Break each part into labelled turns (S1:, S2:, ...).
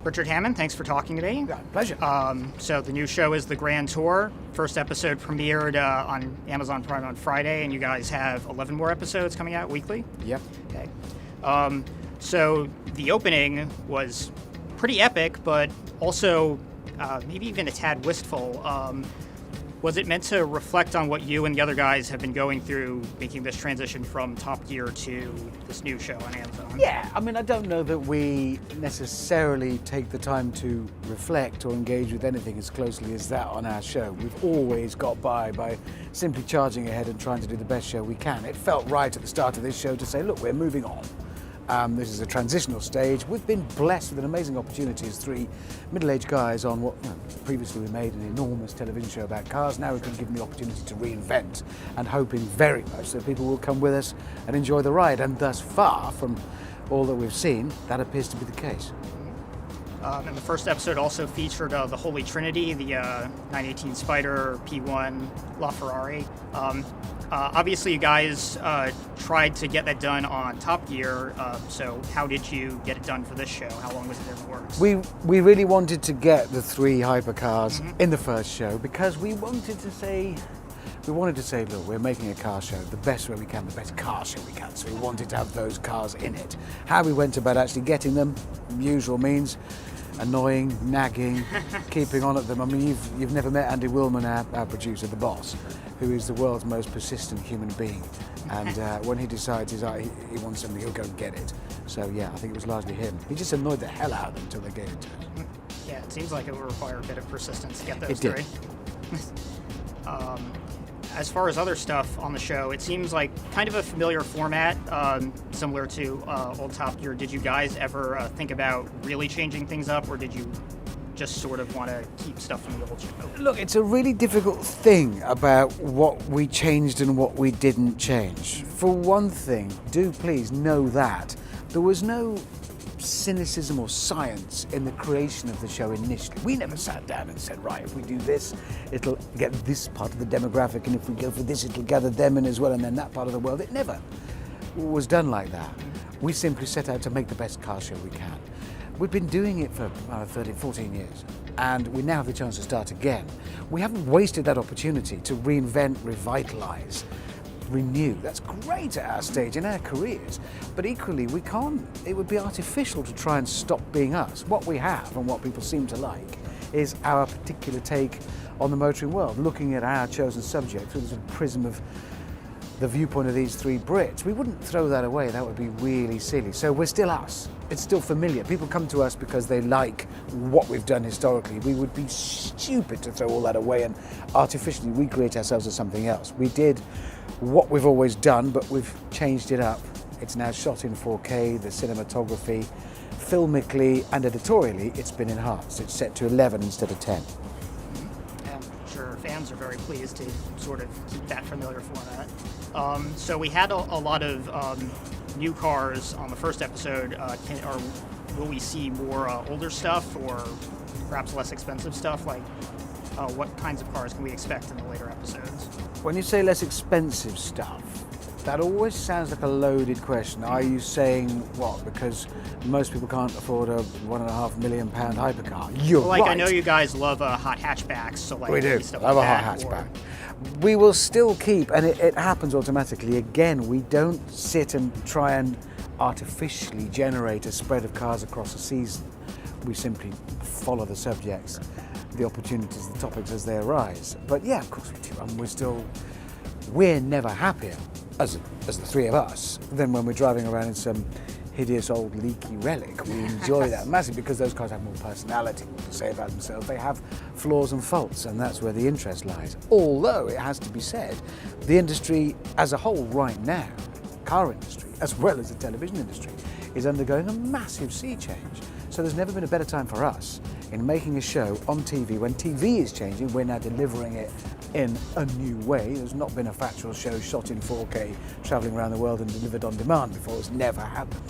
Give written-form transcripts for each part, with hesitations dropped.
S1: Richard Hammond, thanks for talking today.
S2: Yeah, pleasure.
S1: So the new show is The Grand Tour. First episode premiered on Amazon Prime on Friday, and you guys have 11 more episodes coming out weekly?
S2: Yep.
S1: Okay. So the opening was pretty epic, but also maybe even a tad wistful. Was it meant to reflect on what you and the other guys have been going through, making this transition from Top Gear to this new show on Amazon?
S2: Yeah, I mean, I don't know that we necessarily take the time to reflect or engage with anything as closely as that on our show. We've always got by simply charging ahead and trying to do the best show we can. It felt right at the start of this show to say, look, we're moving on. This is a transitional stage. We've been blessed with an amazing opportunity as three middle-aged guys on what previously we made an enormous television show about cars. Now we've been given the opportunity to reinvent, and hoping very much that people will come with us and enjoy the ride. And thus far, from all that we've seen, that appears to be the case.
S1: And the first episode also featured the Holy Trinity, the 918 Spyder, P1, LaFerrari. Obviously, you guys tried to get that done on Top Gear, so how did you get it done for this show? How long was it in the works?
S2: We really wanted to get the three hypercars in the first show because we wanted to say, look, we're making a car show the best way we can, the best car show we can, so we wanted to have those cars in it. How we went about actually getting them, usual means, annoying, nagging, keeping on at them. I mean, you've never met Andy Willman, our producer, the boss, who is the world's most persistent human being. And when he decides he wants something, he'll go and get it. So yeah, I think it was largely him. He just annoyed the hell out of them until they gave it to him.
S1: Yeah, it seems like it would require a bit of persistence to get those
S2: it did.
S1: three. As far as other stuff on the show, it seems like kind of a familiar format, similar to old Top Gear. Did you guys ever think about really changing things up, or did you just sort of want to keep stuff from the old show?
S2: Look, it's a really difficult thing about what we changed and what we didn't change. For one thing, do please know that there was no cynicism or science in the creation of the show initially. We never sat down and said, right, if we do this, it'll get this part of the demographic, and if we go for this, it'll gather them in as well, and then that part of the world. It never was done like that. We simply set out to make the best car show we can. We've been doing it for 14 years, and we now have the chance to start again. We haven't wasted that opportunity to reinvent, revitalize, renew. That's great at our stage in our careers, but equally it would be artificial to try and stop being us. What we have and what people seem to like is our particular take on the motoring world, looking at our chosen subject through the sort of prism of the viewpoint of these three Brits. We wouldn't throw that away, that would be really silly. So we're still us. It's still familiar. People come to us because they like what we've done historically. We would be stupid to throw all that away and artificially recreate ourselves as something else. We did what we've always done, but we've changed it up. It's now shot in 4K, the cinematography, filmically and editorially, it's been enhanced. It's set to 11 instead of 10.
S1: I'm sure fans are very pleased to sort of keep that familiar format. So we had a lot of new cars on the first episode. Will we see more older stuff, or perhaps less expensive stuff? Like, what kinds of cars can we expect in the later episodes?
S2: When you say less expensive stuff, that always sounds like a loaded question. Are you saying what? Because most people can't afford a £1.5 million hypercar. You're
S1: well, like,
S2: right.
S1: I know you guys love hot hatchbacks, so like
S2: we do.
S1: Stuff
S2: Love
S1: like
S2: a hot
S1: that,
S2: hatchback. We will still keep, and it happens automatically. Again, we don't sit and try and artificially generate a spread of cars across a season. We simply follow the subjects, the opportunities, the topics as they arise. But yeah, of course we do. And we're never happier as the three of us than when we're driving around in some hideous old leaky relic. We enjoy that massively because those cars have more personality to say about themselves. They have flaws and faults, and that's where the interest lies. Although it has to be said, the industry as a whole right now, car industry, as well as the television industry, is undergoing a massive sea change. So there's never been a better time for us in making a show on TV. When TV is changing, we're now delivering it in a new way. There's not been a factual show shot in 4K, travelling around the world and delivered on demand before. It's never happened.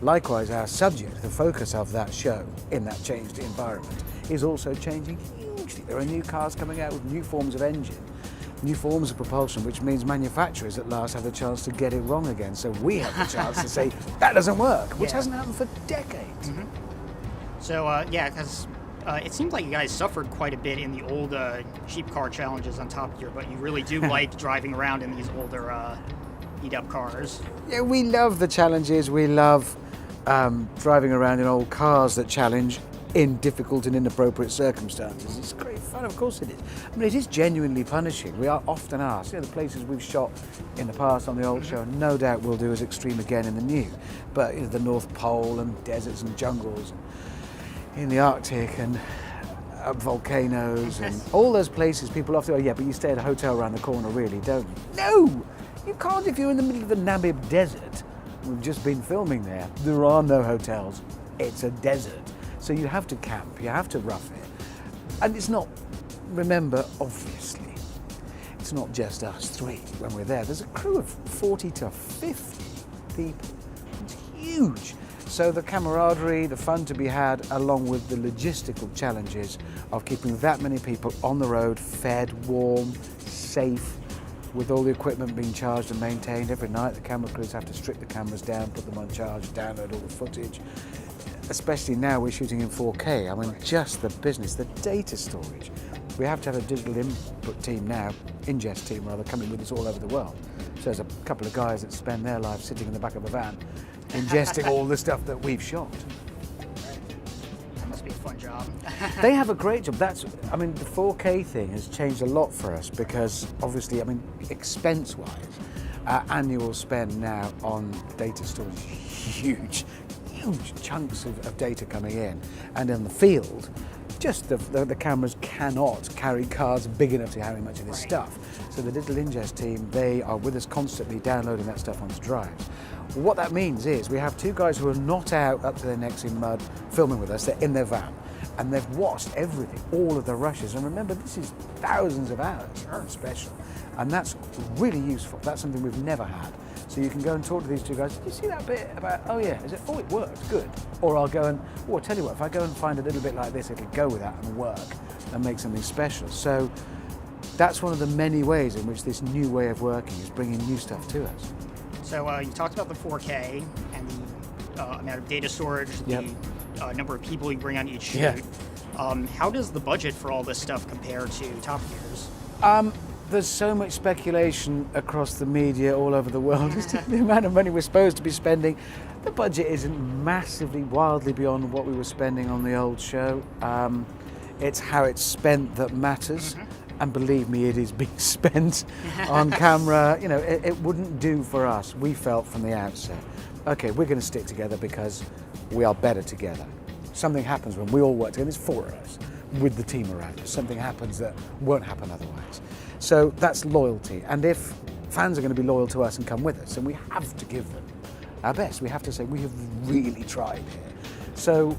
S2: Likewise, our subject, the focus of that show in that changed environment, is also changing hugely. There are new cars coming out with new forms of engine, new forms of propulsion, which means manufacturers at last have the chance to get it wrong again. So we have the chance to say, that doesn't work, which hasn't happened for decades.
S1: So, yeah, because it seemed like you guys suffered quite a bit in the old Jeep car challenges on Top Gear, but you really do like driving around in these older beat-up cars.
S2: Yeah, we love the challenges. We love driving around in old cars that challenge in difficult and inappropriate circumstances. It's great fun, of course it is. I mean, it is genuinely punishing. We are often asked, the places we've shot in the past on the old show, no doubt we'll do as extreme again in the new. But the North Pole and deserts and jungles, in the Arctic and volcanoes and all those places, people often go, yeah, but you stay at a hotel around the corner, really, don't you? No! You can't if you're in the middle of the Namib Desert. We've just been filming there. There are no hotels. It's a desert. So you have to camp, you have to rough it. And it's not, remember, obviously, it's not just us three when we're there. There's a crew of 40 to 50 people. It's huge. So the camaraderie, the fun to be had, along with the logistical challenges of keeping that many people on the road, fed, warm, safe, with all the equipment being charged and maintained every night. The camera crews have to strip the cameras down, put them on charge, download all the footage. Especially now we're shooting in 4K. I mean, just the business, the data storage. We have to have a digital input team now, ingest team rather, coming with us all over the world. So there's a couple of guys that spend their life sitting in the back of a van, ingesting all the stuff that we've shot.
S1: That must be a fun job.
S2: They have a great job. The 4K thing has changed a lot for us because obviously, expense-wise, our annual spend now on data storage is huge chunks of data coming in. And in the field, just the cameras cannot carry cards big enough to carry much of this stuff. So the digital ingest team, they are with us constantly downloading that stuff onto drives. What that means is we have two guys who are not out up to their necks in mud filming with us. They're in their van and they've watched everything, all of the rushes. And remember, this is thousands of hours on special. And that's really useful. That's something we've never had. So you can go and talk to these two guys. Did you see that bit about, oh yeah, is it, oh it worked, good. Or I'll go and, I'll tell you what, if I go and find a little bit like this, it'll go with that and work and make something special. So that's one of the many ways in which this new way of working is bringing new stuff to us.
S1: So you talked about the 4K and the amount of data storage,
S2: Yep.
S1: the number of people you bring on each shoot.
S2: Yeah.
S1: How does the budget for all this stuff compare to Top Gear's?
S2: There's so much speculation across the media all over the world as to the amount of money we're supposed to be spending. The budget isn't massively, wildly beyond what we were spending on the old show. It's how it's spent that matters. And believe me, it is being spent on camera. It wouldn't do for us. We felt from the outset, okay, we're going to stick together because we are better together. Something happens when we all work together. There's four of us with the team around us. Something happens that won't happen otherwise. So that's loyalty. And if fans are going to be loyal to us and come with us, and we have to give them our best. We have to say, we have really tried here. So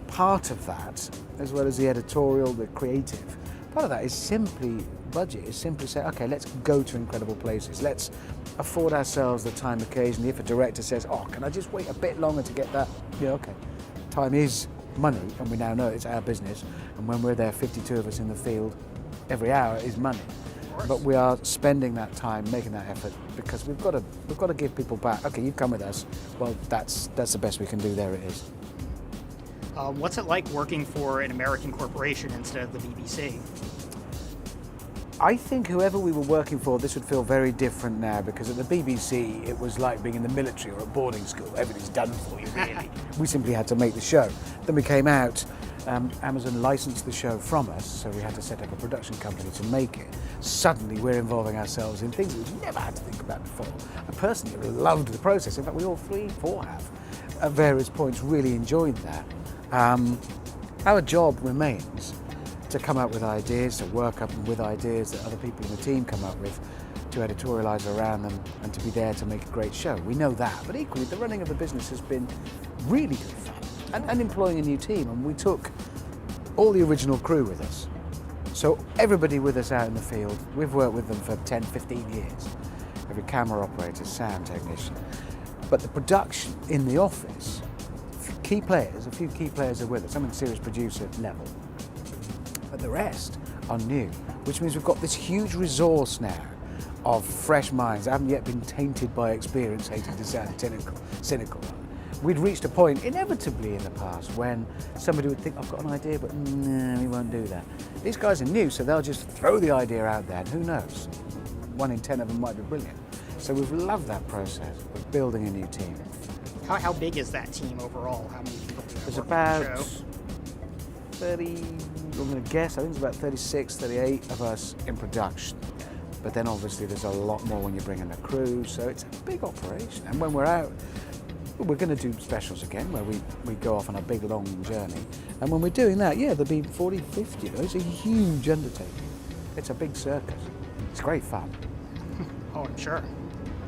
S2: part of that, as well as the editorial, the creative, part of that is simply budget, is simply say, okay, let's go to incredible places. Let's afford ourselves the time occasionally. If a director says, oh, can I just wait a bit longer to get that? Yeah, okay. Time is money, and we now know it's our business. And when we're there, 52 of us in the field, every hour is money. But we are spending that time, making that effort, because we've got to give people back. Okay, you've come with us. Well, that's the best we can do. There it is.
S1: What's it like working for an American corporation instead of the BBC?
S2: I think whoever we were working for, this would feel very different now, because at the BBC, it was like being in the military or at boarding school. Everything's done for you, really. We simply had to make the show. Then we came out, Amazon licensed the show from us, so we had to set up a production company to make it. Suddenly, we're involving ourselves in things we've never had to think about before. I personally loved the process. In fact, we all four have, at various points, really enjoyed that. Our job remains to come up with ideas, to work up with ideas that other people in the team come up with, to editorialise around them, and to be there to make a great show. We know that, but equally the running of the business has been really good fun, and employing a new team, and we took all the original crew with us. So everybody with us out in the field, we've worked with them for 10, 15 years. Every camera operator, sound technician. But the production in the office, a few key players are with us, some in serious producer level. But the rest are new, which means we've got this huge resource now of fresh minds that haven't yet been tainted by experience, hating to sound cynical, we'd reached a point, inevitably in the past, when somebody would think, I've got an idea, but no, we won't do that. These guys are new, so they'll just throw the idea out there, and who knows? 1 in 10 of them might be brilliant. So we've loved that process of building a new team.
S1: How big is that team overall? How many people do you have
S2: There's
S1: working on the
S2: about
S1: show?
S2: 30, I'm going to guess, I think it's about 36, 38 of us in production. But then obviously there's a lot more when you bring in a crew, so it's a big operation. And when we're out, we're going to do specials again, where we go off on a big long journey. And when we're doing that, yeah, there'll be 40, 50 of those. It's a huge undertaking. It's a big circus. It's great fun.
S1: Oh, I'm sure.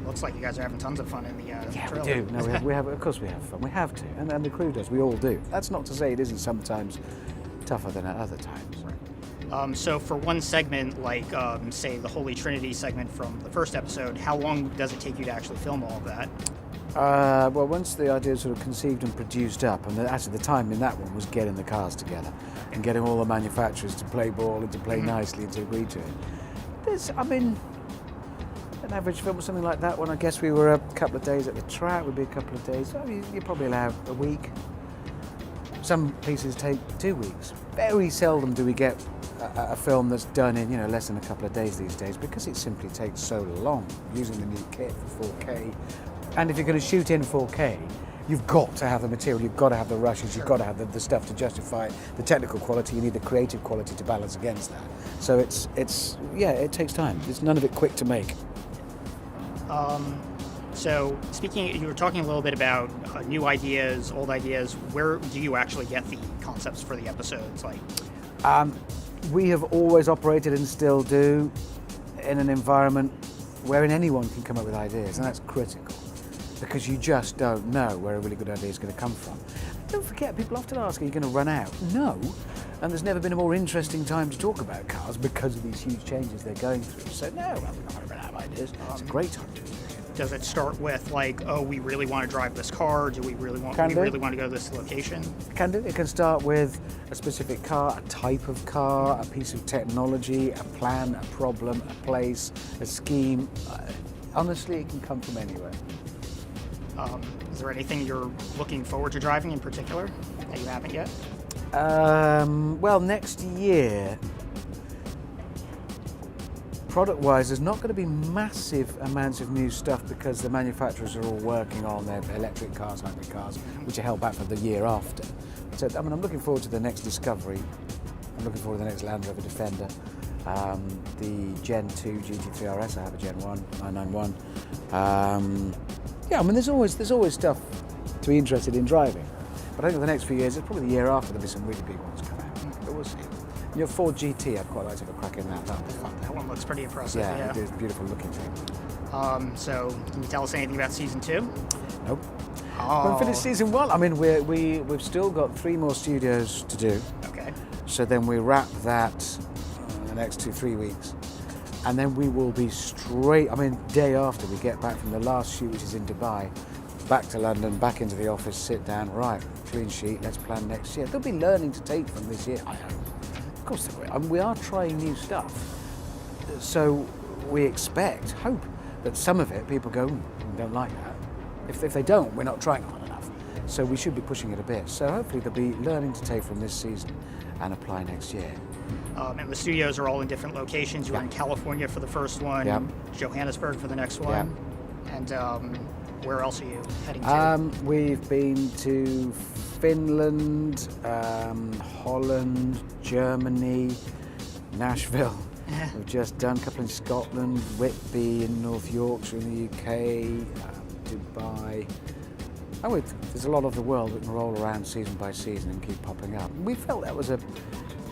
S1: Looks like you guys are having tons of fun in the
S2: Yeah,
S1: trailer.
S2: we do. No, we have, of course we have fun. We have to. And the crew does. We all do. That's not to say it isn't sometimes tougher than at other times.
S1: So for one segment, like say the Holy Trinity segment from the first episode, how long does it take you to actually film all of that?
S2: Well, once the idea was sort of conceived and produced up, and actually the time in that one was getting the cars together and getting all the manufacturers to play ball and to play nicely and to agree to it. An average film or something like that one, I guess we were a couple of days at the track, would be a couple of days. So you probably allow a week. Some pieces take 2 weeks. Very seldom do we get a film that's done in less than a couple of days these days, because it simply takes so long using the new kit for 4K. And if you're going to shoot in 4K, you've got to have the material, you've got to have the rushes, you've got to have the stuff to justify the technical quality. You need the creative quality to balance against that. So it takes time. It's none of it quick to make.
S1: So you were talking a little bit about new ideas, old ideas. Where do you actually get the concepts for the episodes?
S2: We have always operated and still do in an environment wherein anyone can come up with ideas, and that's critical, because you just don't know where a really good idea is going to come from. Don't forget, people often ask, are you going to run out? No, and there's never been a more interesting time to talk about cars because of these huge changes they're going through. So no, we're not going to run out of ideas. It's a great time to do it.
S1: Does it start with we really want to drive this car? Do we really want to go to this location?
S2: Can do. It can start with a specific car, a type of car, a piece of technology, a plan, a problem, a place, a scheme. Honestly, it can come from anywhere.
S1: Is there anything you're looking forward to driving in particular that you haven't yet?
S2: Well, next year, product-wise, there's not going to be massive amounts of new stuff, because the manufacturers are all working on their electric cars, hybrid cars, which are held back for the year after. So, I'm looking forward to the next Discovery. I'm looking forward to the next Land Rover Defender. The Gen 2 GT3 RS, I have a Gen 1, 991. There's always stuff to be interested in driving. But I think in the next few years, it's probably the year after, there'll be some really big ones come out. But we'll see. Your Ford GT, I'd quite like to have a crack in that. That'll be fun.
S1: That one looks pretty impressive.
S2: Yeah, it is a beautiful looking thing.
S1: So, can you tell us anything about season 2?
S2: Nope.
S1: Oh.
S2: We've finished season 1. We've still got 3 more studios to do.
S1: Okay.
S2: So then we wrap that in the next 2-3 weeks. And then we will be straight, day after we get back from the last shoot, which is in Dubai, back to London, back into the office, sit down, right, clean sheet, let's plan next year. There'll be learning to take from this year, I hope. Of course there will. We are trying new stuff. So we hope that some of it people go, don't like that. If they don't, we're not trying hard enough. So we should be pushing it a bit. So hopefully there'll be learning to take from this season and apply next year.
S1: And the studios are all in different locations. You were in California for the first one, Johannesburg for the next one, and where else are you heading to?
S2: We've been to Finland, Holland, Germany, Nashville. We've just done a couple in Scotland, Whitby in North Yorkshire in the UK, Dubai. There's a lot of the world that can roll around season by season and keep popping up. We felt that was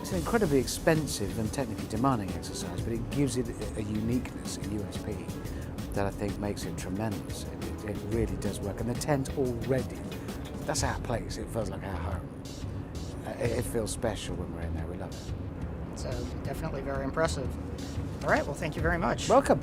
S2: it's an incredibly expensive and technically demanding exercise, but it gives it a uniqueness, a USP, that I think makes it tremendous. It really does work. And the tent already, that's our place. It feels like our home. It feels special when we're in there. We love it.
S1: It's definitely very impressive. All right, well, thank you very much.
S2: Welcome.